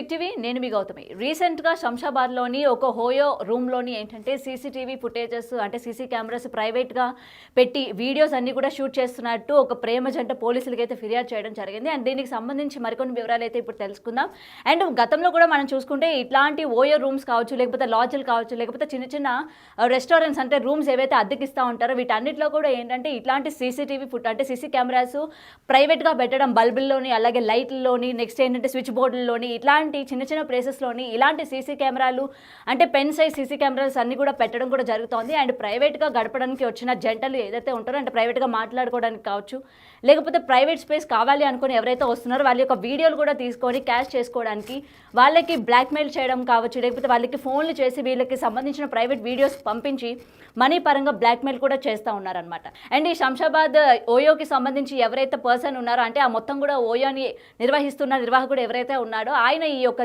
Big TV నేను మీ గౌతమి. రీసెంట్గా శంషాబాద్లోని ఒక హోయో రూమ్లోని ఏంటంటే సీసీటీవీ ఫుటేజెస్ అంటే సీసీ కెమెరాస్ ప్రైవేట్గా పెట్టి వీడియోస్ అన్నీ కూడా షూట్ చేస్తున్నట్టు ఒక ప్రేమ జంట పోలీసులకి అయితే ఫిర్యాదు చేయడం జరిగింది. అండ్ దీనికి సంబంధించి మరికొన్ని వివరాలు అయితే ఇప్పుడు తెలుసుకుందాం. అండ్ గతంలో కూడా మనం చూసుకుంటే ఇట్లాంటి ఓయో రూమ్స్ కావచ్చు, లేకపోతే లాడ్జ్లు కావచ్చు, లేకపోతే చిన్న చిన్న రెస్టారెంట్స్ అంటే రూమ్స్ ఏవైతే అద్దెకిస్తూ ఉంటారో వీటన్నిటిలో కూడా ఏంటంటే ఇట్లాంటి సీసీటీవీ అంటే సీసీ కెమెరాస్ ప్రైవేట్గా పెట్టడం, బల్బుల్లోని అలాగే లైట్లలోని, నెక్స్ట్ ఏంటంటే స్విచ్ బోర్డుల్లోని, ఇట్లాంటి చిన్న చిన్న ప్లేసెస్లోని ఇలాంటి సీసీ కెమెరాలు అంటే పెన్ సైజ్ సీసీ కెమెరాస్ అన్ని కూడా పెట్టడం కూడా జరుగుతోంది. అండ్ ప్రైవేట్గా గడపడానికి వచ్చిన జంటలు ఏదైతే ఉంటారో అంటే ప్రైవేట్గా మాట్లాడుకోవడానికి కావచ్చు, లేకపోతే ప్రైవేట్ స్పేస్ కావాలి అనుకుని ఎవరైతే వస్తున్నారో వాళ్ళ యొక్క వీడియోలు కూడా తీసుకొని క్యాష్ చేసుకోవడానికి వాళ్ళకి బ్లాక్మెయిల్ చేయడం కావచ్చు, లేకపోతే వాళ్ళకి ఫోన్లు చేసి వీళ్ళకి సంబంధించిన ప్రైవేట్ వీడియోస్ పంపించి మనీ పరంగా బ్లాక్మెయిల్ కూడా చేస్తూ ఉన్నారనమాట. అండ్ ఈ శంషాబాద్ ఓయోకి సంబంధించి ఎవరైతే పర్సన్ ఉన్నారో అంటే ఆ మొత్తం కూడా ఓయోని నిర్వహిస్తున్న నిర్వాహకుడు ఎవరైతే ఉన్నాడో ఆయన ఈ యొక్క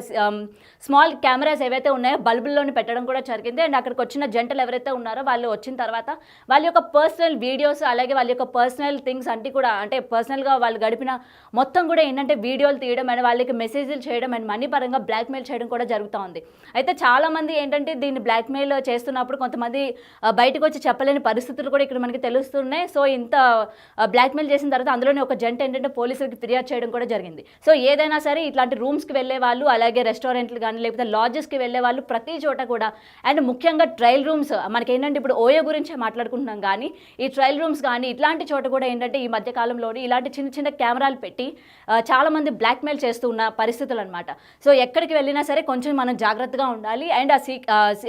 స్మాల్ కెమెరాస్ ఏవైతే ఉన్నాయో బల్బుల్లోని పెట్టడం కూడా జరిగింది. అండ్ అక్కడికి వచ్చిన జంటలు ఎవరైతే ఉన్నారో వాళ్ళు వచ్చిన తర్వాత వాళ్ళ యొక్క పర్సనల్ వీడియోస్ అలాగే వాళ్ళ యొక్క పర్సనల్ థింగ్స్ అంటే కూడా అంటే పర్సనల్గా వాళ్ళు గడిపిన మొత్తం కూడా ఏంటంటే వీడియోలు తీయడం అండ్ వాళ్ళకి మెసేజ్లు చేయడం అండ్ మనీ పరంగా బ్లాక్మెయిల్ చేయడం కూడా జరుగుతూ ఉంది. అయితే చాలామంది ఏంటంటే దీన్ని బ్లాక్మెయిల్ చేస్తున్నప్పుడు కొంతమంది బయటకు వచ్చి చెప్పలేని పరిస్థితులు కూడా ఇక్కడ మనకి తెలుస్తున్నాయి. సో ఇంత బ్లాక్మెయిల్ చేసిన తర్వాత అందులోనే ఒక జంట ఏంటంటే పోలీసులకి ఫిర్యాదు చేయడం కూడా జరిగింది. సో ఏదైనా సరే ఇట్లాంటి రూమ్స్కి వెళ్ళే వాళ్ళు అలాగే రెస్టారెంట్లు కానీ లేకపోతే లాడ్జెస్కి వెళ్ళే వాళ్ళు ప్రతి చోట కూడా అండ్ ముఖ్యంగా ట్రయల్ రూమ్స్ మనకి ఏంటంటే ఇప్పుడు ఓయో గురించే మాట్లాడుకుంటున్నాం కానీ ఈ ట్రయల్ రూమ్స్ కానీ ఇట్లాంటి చోట కూడా ఏంటంటే ఈ మధ్యకాలంలోని ఇలాంటి చిన్న చిన్న కెమెరాలు పెట్టి చాలామంది బ్లాక్మెయిల్ చేస్తూ ఉన్న పరిస్థితులు అనమాట. సో ఎక్కడికి వెళ్ళినా సరే కొంచెం మనం జాగ్రత్తగా ఉండాలి. అండ్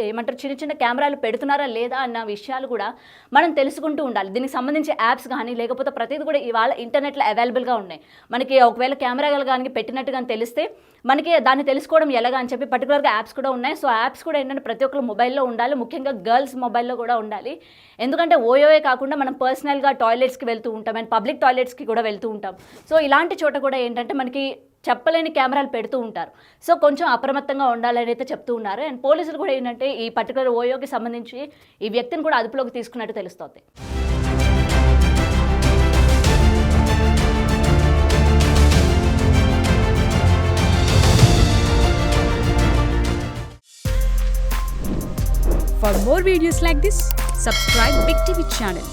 ఏమంటారు చిన్న చిన్న కెమెరాలు పెడుతున్నారా లేదా అన్న విషయాలు కూడా మనం తెలుసుకుంటూ ఉండాలి. దీనికి సంబంధించి యాప్స్ కానీ లేకపోతే ప్రతిదీ కూడా ఇవాళ ఇంటర్నెట్లో అవైలబుల్గా ఉన్నాయి. మనకి ఒకవేళ కెమెరాలు కానీ పెట్టినట్టుగా తెలిస్తే మనకి దాన్ని తెలుసుకోవడం ఎలాగా అని చెప్పి పర్టికులర్గా యాప్స్ కూడా ఉన్నాయి. సో యాప్స్ కూడా ఏంటంటే ప్రతి ఒక్కరు మొబైల్లో ఉండాలి, ముఖ్యంగా గర్ల్స్ మొబైల్లో కూడా ఉండాలి. ఎందుకంటే ఓయోవే కాకుండా మనం పర్సనల్గా టాయిలెట్స్కి వెళ్తూ ఉంటాం అండ్ పబ్లిక్ టాయిలెట్స్కి కూడా వెళ్తూ ఉంటాం. సో ఇలాంటి చోట కూడా ఏంటంటే మనకి చెప్పలేని కెమెరాలు పెడుతూ ఉంటారు. సో కొంచెం అప్రమత్తంగా ఉండాలని అయితే చెప్తూ ఉన్నారు. అండ్ పోలీసులు కూడా ఏంటంటే ఈ పర్టికులర్ ఓయోకి సంబంధించి ఈ వ్యక్తిని కూడా అదుపులోకి తీసుకున్నట్టు తెలుస్తోంది. For more videos like this, subscribe Big TV channel.